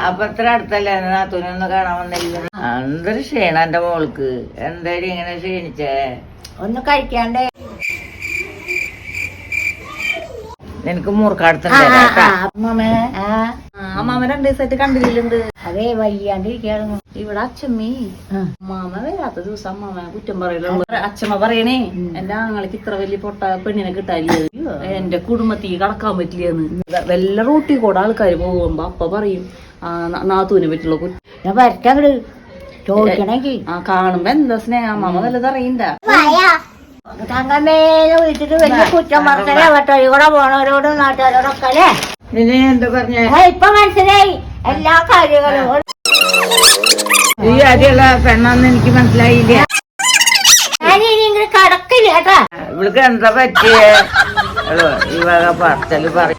അപ്പൊ ഇത്ര അടുത്തല്ലേ നാത്തൂനൊന്ന് കാണാൻ വന്നില്ല. എന്തൊരു ക്ഷീണ എന്റെ മോൾക്ക്. എന്തായാലും ഇങ്ങനെ ക്ഷീണിച്ചേ? ഒന്ന് കഴിക്കാണ്ടേ. നിനക്ക് മൂർക്കടുത്തുണ്ട്. അമ്മാമ 2 ദിവസമായിട്ട് കണ്ടില്ലുണ്ട്. അതേ വയ്യാണ്ടിരിക്കായിരുന്നു. ഇവിടെ അച്ഛമ്മി അമ്മാമ വരാത്ത ദിവസം അമ്മാമ കുറ്റം പറയലുള്ളൂ. അച്ഛമ്മ പറയണേ എന്റെ ആങ്ങൾക്ക് ഇത്ര വലിയ പൊട്ട പെണ്ണിനെ കിട്ടാനില്ല, എന്റെ കുടുംബത്തിൽ കടക്കാൻ പറ്റില്ലെന്ന്. വല്ല റൂട്ടിൽ കൂടെ ആൾക്കാർ പോകുമ്പോ അപ്പ പറയും നാത്തൂനെ പറ്റുള്ള കുറ്റം. ഞാൻ വരട്ടങ്ങട് ചോദിക്കണെങ്കി കാണുമ്പോ എന്താ സ്നേഹം. അമ്മാമ നല്ലത് അറിയണ്ട. തങ്കമ്മേനെ വിളിച്ചിട്ട് വലിയ കുറ്റം പറഞ്ഞാലേ വട്ടൊഴി കൂടെ പോണവരോടും നാട്ടുകാരോടൊക്കെ അല്ലേ. എന്താ പറഞ്ഞ ഇപ്പൊ മനസ്സിലായി എല്ലാ കാര്യങ്ങളും. ഈ ആദ്യമുള്ള പെണ്ണാന്ന് എനിക്ക് മനസ്സിലായില്ല. ഞാനിനി ഇങ്ങനെ കടക്കില്ല കേട്ടാ. ഇവൾക്ക് എന്താ പറ്റിയേ? ഈ വക പറച്ചല് പറ.